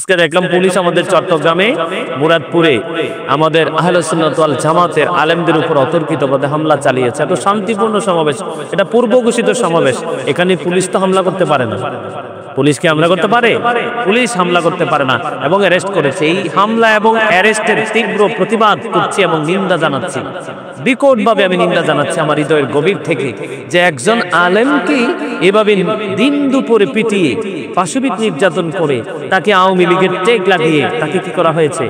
আজকে দেখলাম পুলিশ আমাদের চট্টগ্রামে মুরাদপুরে আমাদের আহলে সুন্নাত ওয়াল জামাতের আলেমদের উপর অতর্কিতভাবে হামলা চালিয়েছে। এত শান্তিপূর্ণ সমাবেশ, এটা পূর্ব ঘোষিত সমাবেশ, এখানে পুলিশ তো হামলা করতে পারে না। পুলিশ কি হামলা করতে পারে? পুলিশ হামলা করতে পারে না এবং অ্যারেস্ট করেছে। এই হামলা এবং অ্যারেস্টের তীব্র প্রতিবাদ করছি এবং নিন্দা জানাচ্ছি, বিকটভাবে আমি নিন্দা জানাচ্ছি আমার হৃদয়ের গভীর থেকে, যে একজন আলেমকে এভাবে দিন দুপুরে পিটিয়ে পাশবিক নির্যাতন করে তাকে আওয়ামী লীগের টেক লাগিয়ে তাকে কি করা হয়েছে?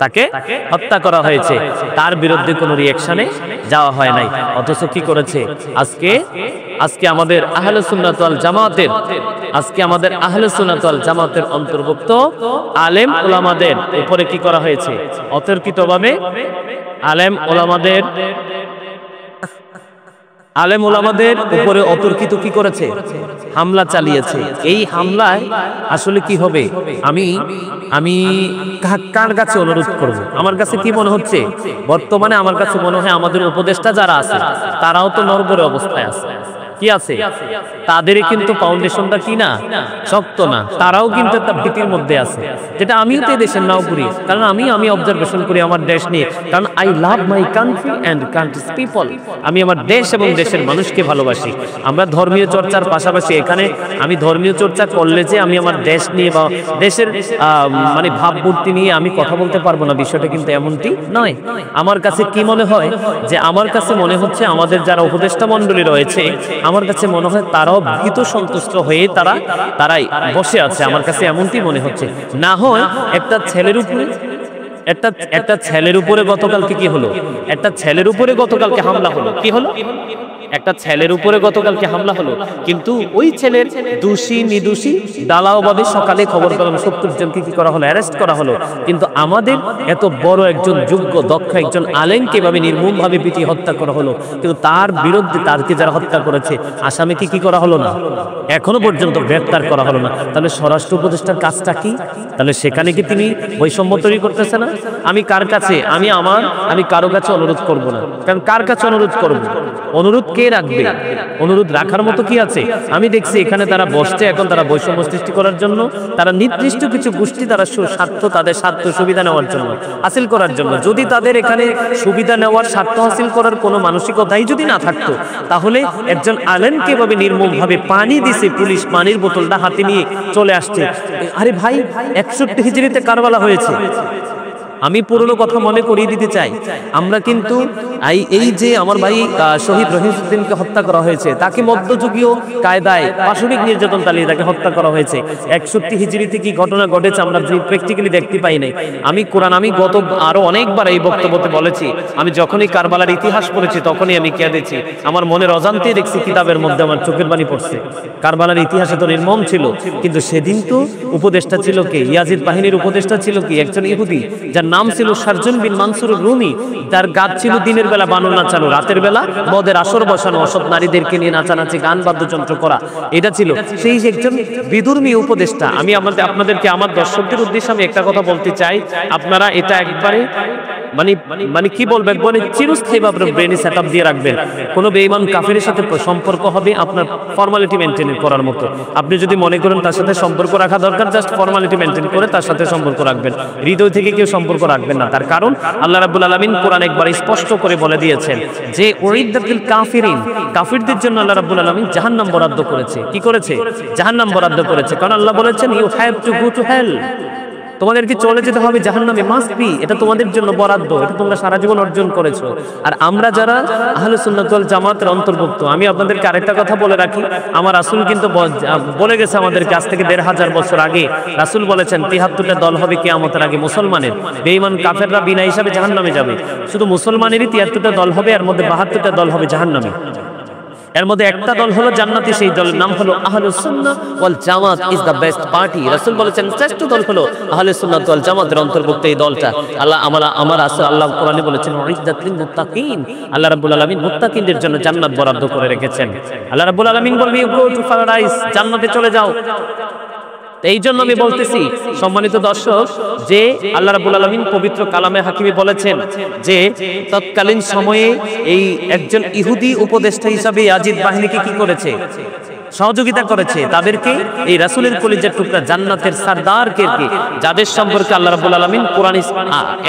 তাকে হত্যা করা হয়েছে। তার বিরুদ্ধে কোনো রিঅ্যাকশনে যাওয়া হয় নাই। অথচ কি করেছে আজকে আমাদের আহলে সুন্নাত ওয়াল জামাতের অন্তর্ভুক্ত আলেম ওলামাদের উপরে কি করা হয়েছে? অতর্কিতভাবে আলেম ওলামাদের উপরে অতর্কিত কি করেছে? হামলা চালিয়েছে। এই হামলায় আসলে কি হবে? আমি কার কাছে অনুরোধ করব? আমার কাছে কি মনে হচ্ছে বর্তমানে? আমার কাছে মনে হয় আমাদের উপদেষ্টা যারা আছে তারাও তো নড়বড়ে অবস্থায় আছে। কি আছে? তাদেরই কিন্তু ফাউন্ডেশনটা কি না শক্ত না, তারাও কিন্তু একটা ভীতির মধ্যে আছে, যেটা আমিও তো দেশের নাও করি, কারণ আমি অবজারভেশন করি আমার দেশ নিয়ে, কারণ I love my country and countries people. আমি আমার দেশ এবং দেশের মানুষকে ভালোবাসি। আমরা ধর্মীয় চর্চার পাশাপাশি এখানে আমি ধর্মীয় চর্চা করলে যে আমি আমার দেশ নিয়ে বা দেশের মানে ভাবমূর্তি নিয়ে আমি কথা বলতে পারবো না, বিষয়টা কিন্তু এমনটি নয়। আমার কাছে কি মনে হয় যে আমার কাছে মনে হচ্ছে আমাদের যারা উপদেষ্টা মণ্ডলী রয়েছে, আমার কাছে মনে হয় তারাও ভীত সন্তুষ্ট হয়ে তারাই বসে আছে। আমার কাছে এমনটি মনে হচ্ছে। না হয় একটা ছেলের উপরে গতকালকে কি হলো? একটা ছেলের উপরে গতকালকে হামলা হলো। কি হলো? একটা ছেলের উপরে গতকালকে হামলা হলো, কিন্তু ওই ছেলের দোষী নির্দোষী দালাওভাবে সকালে খবর পেলাম 70 জনকে কি করা হলো? অ্যারেস্ট করা হলো। কিন্তু আমাদের এত বড় একজন যোগ্য দক্ষ একজন আলেমকে এভাবে নির্মমভাবে পিটিয়ে হত্যা করা হলো, কিন্তু তার বিরুদ্ধে তারকে যারা হত্যা করেছে আসামিকে কি করা হলো না? এখনো পর্যন্ত গ্রেফতার করা হলো না। তাহলে স্বরাষ্ট্র উপদেষ্টার কাজটা কি? তাহলে সেখানে কি তিনি বৈষম্য তৈরি করতেছে না? আমি কার কাছে আমি কারো কাছে অনুরোধ করব না, কারণ কার কাছে অনুরোধ করব? অনুরোধ কে রাখবে? অনুরোধ রাখার মতো কি আছে? আমি দেখছি এখানে তারা বসছে, এখন তারা বৈষম্য সৃষ্টি করার জন্য, তারা নির্দিষ্ট কিছু গোষ্ঠী তাদের স্বার্থ সুবিধা নেওয়ার জন্য, হাসিল করার জন্য। যদি তাদের এখানে সুবিধা নেওয়ার স্বার্থ হাসিল করার কোনো মানসিকতাই যদি না থাকতো, তাহলে একজন আলেমকে এভাবে নির্মমভাবে পানি দিছে পুলিশ, পানির বোতলটা হাতে নিয়ে চলে আসছে। আরে ভাই, 61 হিজরিতে কারবালা হয়েছে। আমি পুরনো কথা মনে করিয়ে দিতে চাই, আমরা কিন্তু এই যে আমার ভাই শহীদ রহিমউদ্দিনকে হত্যা করা হয়েছে, তাকে মধ্যযুগীয় কায়দায় পাশবিক নির্যাতন চালিয়ে তাকে হত্যা করা হয়েছে। 61 হিজরিতে কি ঘটনা ঘটেছে আমরা প্র্যাকটিক্যালি দেখতে পাই নাই। আমি গত আরো অনেকবার এই বক্তব্যতে বলেছি, আমি যখনই কারবালার ইতিহাস পড়েছি তখনই আমি কেঁদেছি। আমার মনের অজান্তেই দেখছি কিতাবের মধ্যে আমার চোখের পানি পড়ছে। কারবালার ইতিহাসে তো নির্মম ছিল, কিন্তু সেদিন তো উপদেষ্টা ছিল কে? ইয়াজিদ বাহিনীর উপদেষ্টা ছিল কি? একজন ইহুদি যার নাম ছিল শারজুন বিন মানসুর রুমি। তার কাজ ছিল দিনের বেলা বানর নাচানো, রাতের বেলা মদের আসর বসানো, অসৎ নারীদেরকে নিয়ে নাচানাচি, গান বাদ্যযন্ত্র করা, এটা ছিল। সেই একজন বিধর্মী উপদেষ্টা। আমি আপনাদেরকে আমার দর্শকদের উদ্দেশ্যে আমি একটা কথা বলতে চাই, আপনারা এটা একবারে মানে কি বলবো, একবারে চিরস্থায়ী ভাবে ব্রেনে সেটআপ দিয়ে রাখবেন। কোন বেঈমান কাফেরের সাথে সম্পর্ক হবে আপনার ফর্মালিটি মেনটেন করার মতো। আপনি যদি মনে করেন তার সাথে সম্পর্ক রাখা দরকার, জাস্ট ফর্মালিটি মেনটেন করে তার সাথে সম্পর্ক রাখবেন, হৃদয় থেকে কেউ সম্পর্ক রাখবেন না। তার কারণ আল্লাহ রাব্বুল আলামিন কোরআন একবার স্পষ্ট করে বলে দিয়েছেন যে উইদ্দাতিল কাফিরিন, কাফিরদের জন্য আল্লাহ রাব্বুল আলামিন জাহান্নাম বরাদ্দ করেছে। কি করেছে? জাহান্নাম বরাদ্দ করেছে। কারণ আল্লাহ বলেছেন you have to go to hell, তোমাদেরকে চলে যেতে হবে জাহান্নামে, মাস্ট বি, এটা তোমাদের জন্য বরাদ্দ, এটা তোমরা সারা জীবন অর্জন করেছো। আর আমরা যারা আহলে সুন্নাত ওয়াল জামাতের অন্তর্ভুক্ত, আমি আপনাদেরকে আরেকটা কথা বলে রাখি, আমার রাসূল কিন্তু বলে গেছে আমাদেরকে আজ থেকে 1500 বছর আগে রাসূল বলেছেন 73টা দল হবে কিয়ামতের আগে মুসলমানের। বেঈমান কাফেররা বিনা হিসাবে জাহান্নামে যাবে, শুধু মুসলমানেরই 73টা দল হবে, এর মধ্যে 72টা দল হবে জাহান্নামে। এর মধ্যে একটা দল হলো জান্নাতি, সেই দলের নাম হলো আহলুস সুন্নাহ ওয়াল জামাত ইজ দ্য বেস্ট পার্টি। রাসূল বলেছেন শ্রেষ্ঠ দল হলো আহলুস সুন্নাহ ওয়াল জামাতের অন্তর্ভুক্ত এই দলটা। আল্লাহ কোরআনে বলেছেন উইদ্দাতিল মুত্তাকিন, আল্লাহ রাব্বুল আলামিন মুত্তাকিনদের জন্য জান্নাত বরাদ্দ করে রেখেছেন। আল্লাহ রাব্বুল আলামিন বলবেন গো টু প্যারাডাইস, জান্নাতে চলে যাও। এই জন্য আমি বলতেছি সম্মানিত দর্শক, যে আল্লাহ রাব্বুল আলামিন পবিত্র কালামে হাকিমে বলেছেন যে তৎকালীন সময়ে এই একজন ইহুদি উপদেষ্টা হিসাবে ইয়াজিদ বাহিনীকে কি করেছে? সহযোগিতা করেছে তাদেরকে এই রাসূলের কলিজার টুকরা জান্নাতের সরদারকে, যাদের সম্পর্কে আল্লাহ রাব্বুল আলামিন কোরআনে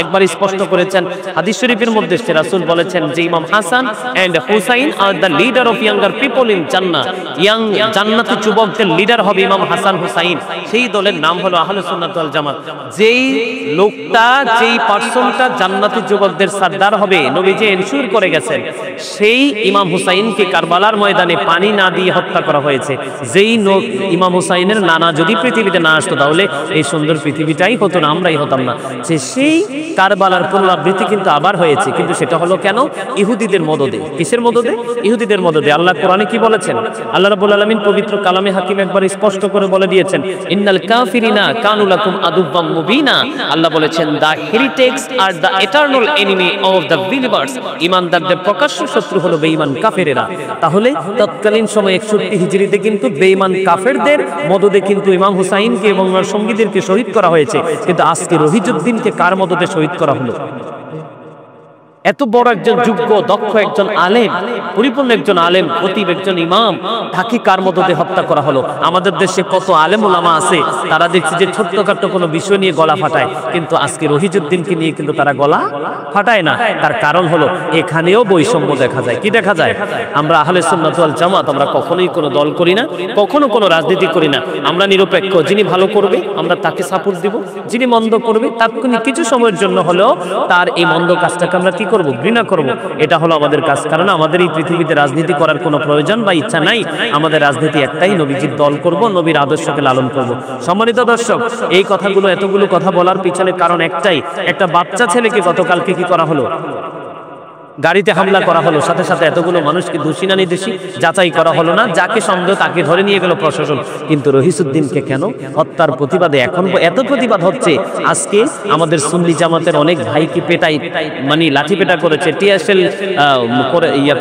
একবার স্পষ্ট করেছেন, হাদিস শরীফের মধ্যে সে রাসূল বলেছেন যে imam Hasan and Husain are the leader of younger people in Jannah, young জান্নাতি যুবকদের লিডার হবে ইমাম হাসান হুসাইন। সেই দলের নাম হলো আহলে সুন্নাত ওয়াল জামাত। যেই লোকটা, যেই পারসনটা জান্নাতি যুবকদের সরদার হবে, নবীজি এনশিওর করে গেছেন, সেই ইমাম হুসাইনকে কারবালার ময়দানে পানি না দিয়ে হত্যা করা হয়েছে। যেই ইমাম হুসাইনের নানা যদি পৃথিবীতে না আসতো তাহলে এই সুন্দর পৃথিবীটাই হতো না, আমরাই হতাম না। সেই কারবালার পুনরাবৃত্তি কিন্তু আবার হয়েছে, কিন্তু সেটা হলো কেন? ইহুদিদের মদদে। কিসের মদদে? ইহুদিদের মদদে। আল্লাহ কোরআনে কি বলেছেন? আল্লাহ রাব্বুল আলামিন পবিত্র কালামে হাকিম একবার স্পষ্ট করে বলে দিয়েছেন, ইন্নাল কাফিরিনা কানু লাকুম আদুব্বাম মুবিনা। আল্লাহ বলেছেন, the heretics are the eternal enemy of the believers. ঈমানদারদের প্রকাশ্য শত্রু হলো বেঈমান কাফেরেরা। তাহলে তৎকালীন সময়ে 61 হিজরিতে কিন্তু বেঈমান কাফেরদের মদদে কিন্তু ইমাম হুসাইনকে এবং ওনার সঙ্গীদেরকে শহীদ করা হয়েছে। কিন্তু আজকে রহিজউদ্দিনকে কার মদদে শহীদ করা হলো? এত বড় একজন যোগ্য দক্ষ একজন আলেম, পরিপূর্ণ একজন আলেম, খতিব, একজন ইমাম, তাকে কার মদদে হত্যা করা হলো? আমাদের দেশে কত আলেম ওলামা আছে, তারা দেখছি যে ছোট্টখাট্ট কোনো বিষয় নিয়ে গলা ফাটায়, কিন্তু আজকে রহিজউদ্দিনকে নিয়ে কিন্তু তারা গলা ফাটায় না। তার কারণ হলো এখানেও বৈষম্য দেখা যায়। কি দেখা যায়? আমরা আহলে সুন্নাত ওয়াল জামাত, আমরা কখনোই কোনো দল করি না, কখনো কোনো রাজনীতি করি না। আমরা নিরপেক্ষ। যিনি ভালো করবে আমরা তাকে সাপোর্ট দিব, যিনি মন্দ করবে তাৎক্ষণিক কিছু সময়ের জন্য হলেও তার এই মন্দ কাজটাকে আমরা কি করব? ঘৃণা করব। এটা হলো আমাদের কাজ। কারণ আমাদের এই পৃথিবীতে রাজনীতি করার কোনো প্রয়োজন বা ইচ্ছা নাই। আমাদের রাজনীতি একটাই, নবীজির দল করব, নবীর আদর্শকে লালন করব। সম্মানিত দর্শক, এই কথাগুলো, এতগুলো কথা বলার পিছনে কারণ একটাই, একটা বাচ্চা ছেলেকে গতকালকে কি করা হলো? গাড়িতে হামলা করা হলো। সাথে সাথে এতগুলো মানুষকে দোষী না নির্দোষী যাচাই করা হলো না। যাকে সন্দেহ তাকে ধরে নিয়ে গেল প্রশাসন। কিন্তু রহিসউদ্দিনকে কেন হত্যার প্রতিবাদে এখন এত প্রতিবাদ হচ্ছে? আজকে আমাদের সুন্নি জামাতের অনেক ভাইকে পেটাই, মানে লাঠি পেটা করেছে, টিয়ারশেল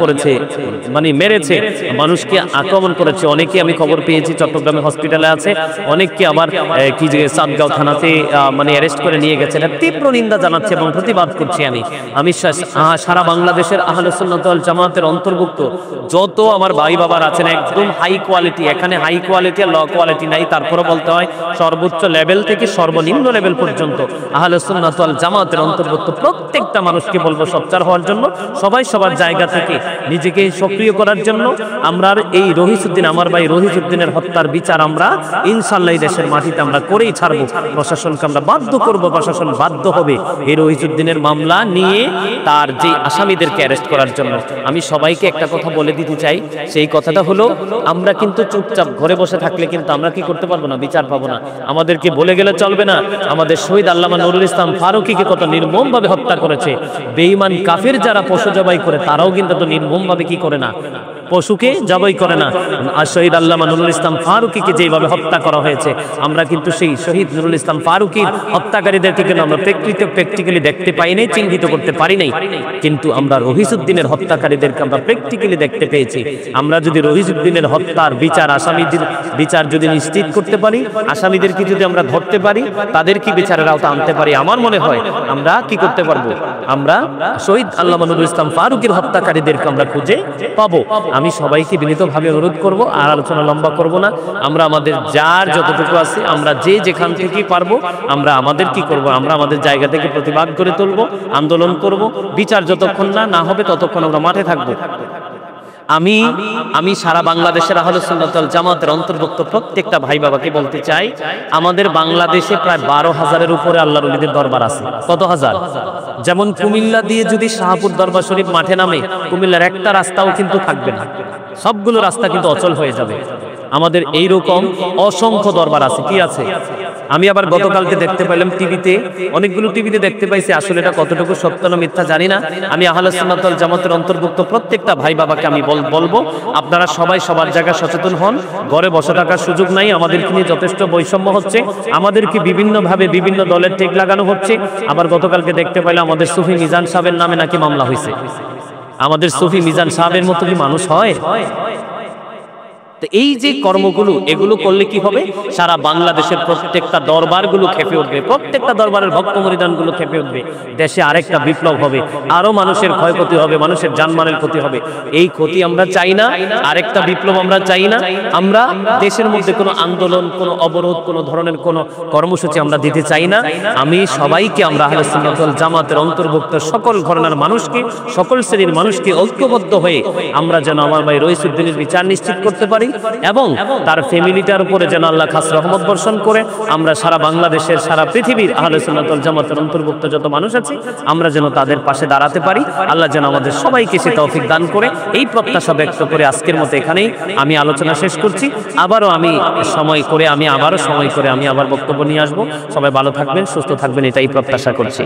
করেছে, মানে মেরেছে, মানুষকে আক্রমণ করেছে। অনেকে আমি খবর পেয়েছি চট্টগ্রামে হসপিটালে আছে, অনেককে আবার কি যে সাতগাঁও থানাতে মানে অ্যারেস্ট করে নিয়ে গেছে। এটা তীব্র নিন্দা জানাচ্ছে এবং প্রতিবাদ করছি আমি সারা বাংলাদেশের আহলে সুন্নাত ওয়াল জামাতের অন্তর্ভুক্ত যত আমার ভাই বাবার আছেন, একদম হাই কোয়ালিটি। এখানে হাই কোয়ালিটি আর লো কোয়ালিটি নাই, তারপরে বলতে হয় সর্বোচ্চ লেভেল থেকে সর্বনিম্ন লেভেল পর্যন্ত আহলে সুন্নাত ওয়াল জামাতের অন্তর্ভুক্ত প্রত্যেকটা মানুষকে বলবো সোচ্চার হওয়ার জন্য, সবাই সবার জায়গা থেকে নিজেকে সক্রিয় করার জন্য। আমরা এই রহিসউদ্দিন, আমার ভাই রহিসউদ্দিনের হত্যার বিচার আমরা ইনশাআল্লাহ এই দেশের মাটিতে আমরা করেই ছাড়বো। প্রশাসনকে আমরা বাধ্য করব, প্রশাসন বাধ্য হবে এই রহিসউদ্দিনের মামলা নিয়ে তার যে আসামিদেরকে অ্যারেস্ট করার জন্য। আমি সবাইকে একটা কথা বলে দিতে চাই, সেই কথাটা হলো আমরা কিন্তু চুপচাপ ঘরে বসে থাকলে কিন্তু আমরা কি করতে পারবো না? বিচার পাবো না। আমাদেরকে বলে গেলে চলবে না। আমাদের শহীদ আল্লামা নুরুল ইসলাম ফারুকীকে কত নির্মমভাবে হত্যা করেছে। বেঈমান কাফের যারা পশু জবাই করে তারাও কিন্তু তো নির্মমভাবে কি করে না? পশুকে জবাই করে না। আর শহীদ আল্লামা নুরুল ইসলাম ফারুকীকে যেভাবে হত্যা করা হয়েছে, আমরা কিন্তু সেই শহীদ নুরুল ইসলাম ফারুকীর হত্যাকারীদেরকে কিন্তু আমরা প্র্যাকটিক্যালি দেখতে পাই নাই, চিহ্নিত করতে পারি নাই। কিন্তু আমরা রহিসউদ্দিনের হত্যাকারীদেরকে আমরা প্র্যাকটিক্যালি দেখতে পেয়েছি। আমরা যদি রহিসউদ্দিনের হত্যার বিচার, আসামিদের বিচার যদি নিশ্চিত করতে পারি, আসামিদেরকে যদি আমরা ধরতে পারি, তাদেরকে বিচারের আওতা আনতে পারি, আমার মনে হয় আমরা কি করতে পারবো? আমরা শহীদ আল্লামা নুরুল ইসলাম ফারুকীর হত্যাকারীদেরকে আমরা খুঁজে পাবো। আমি সবাইকে বিনীতভাবে অনুরোধ করব, আর আলোচনা লম্বা করব না। আমরা আমাদের যার যতটুকু আছে, আমরা যে যেখান থেকে পারবো আমরা আমাদের কি করব? আমরা আমাদের জায়গা থেকে প্রতিবাদ করে তুলব, আন্দোলন করব। বিচার যতক্ষণ না হবে ততক্ষণ আমরা মাঠে থাকবো। আমি সারা বাংলাদেশের আহলে সুন্নাত ওয়াল জামাতের অন্তর্ভুক্ত প্রত্যেকটা ভাই বাবাকে বলতে চাই, আমাদের বাংলাদেশে প্রায় 12,000-এর উপরে আল্লাহর ওলিদের দরবার আছে। কত হাজার? যেমন কুমিল্লা দিয়ে যদি শাহপুর দরবার শরীফ মাঠে নামে, কুমিল্লার একটা রাস্তাও কিন্তু থাকবে না, সবগুলো রাস্তা কিন্তু অচল হয়ে যাবে। আমাদের এইরকম অসংখ্য দরবার আছে। কি আছে? আমি আবার গতকালকে দেখতে পেলাম টিভিতে, অনেকগুলো টিভিতে দেখতে পাইছি, আসলে এটা কতটুকু সত্য না মিথ্যা জানি না। আমি আহলে সুন্নাত ওয়াল জামাতের অন্তর্ভুক্ত প্রত্যেকটা ভাই বাবাকে আমি বলবো, আপনারা সবাই সবার জায়গায় সচেতন হন। ঘরে বসে থাকার সুযোগ নাই। আমাদেরকে নিয়ে যথেষ্ট বৈষম্য হচ্ছে, আমাদেরকে বিভিন্নভাবে বিভিন্ন দলের টেক লাগানো হচ্ছে। আবার গতকালকে দেখতে পাইলাম আমাদের সুফি মিজান সাহেবের নামে নাকি মামলা হয়েছে। আমাদের সুফি মিজান সাহেবের মতো কি মানুষ হয়? তো এই যে কর্মগুলো, এগুলো করলে কি হবে? সারা বাংলাদেশের প্রত্যেকটা দরবারগুলো খেপে উঠবে, প্রত্যেকটা দরবারের ভক্ত মুরিদানগুলো খেপে উঠবে, দেশে আরেকটা বিপ্লব হবে, আরো মানুষের ক্ষয়ক্ষতি হবে, মানুষের জানমালের ক্ষতি হবে। এই ক্ষতি আমরা চাই না, আরেকটা বিপ্লব আমরা চাই না। আমরা দেশের মধ্যে কোনো আন্দোলন, কোনো অবরোধ, কোনো ধরনের কোনো কর্মসূচি আমরা দিতে চাই না। আমি সবাইকে, আমরা আহলে সুন্নাত ওয়াল জামাতের অন্তর্ভুক্ত সকল ঘরানার মানুষকে, সকল শ্রেণীর মানুষকে ঐক্যবদ্ধ হয়ে আমরা যেন আমার ভাই রইসুদ্দিনের বিচার নিশ্চিত করতে পারি এবং তার ফ্যামিলিটার উপরে যেন আল্লাহ খাস রহমত বর্ষণ করে আমরা সারা বাংলাদেশের, সারা পৃথিবীর আহলে সুন্নাত ওয়াল জামাতের অন্তর্ভুক্ত যত মানুষ আছে আমরা যেন তাদের পাশে দাঁড়াতে পারি। আল্লাহ যেন আমাদের সবাইকে সে তৌফিক দান করে। এই প্রত্যাশা ব্যক্ত করে আজকের মতো এখানেই আমি আলোচনা শেষ করছি। আবারও সময় করে আমি আবার বক্তব্য নিয়ে আসবো। সবাই ভালো থাকবেন, সুস্থ থাকবেন, এটাই প্রত্যাশা করছি।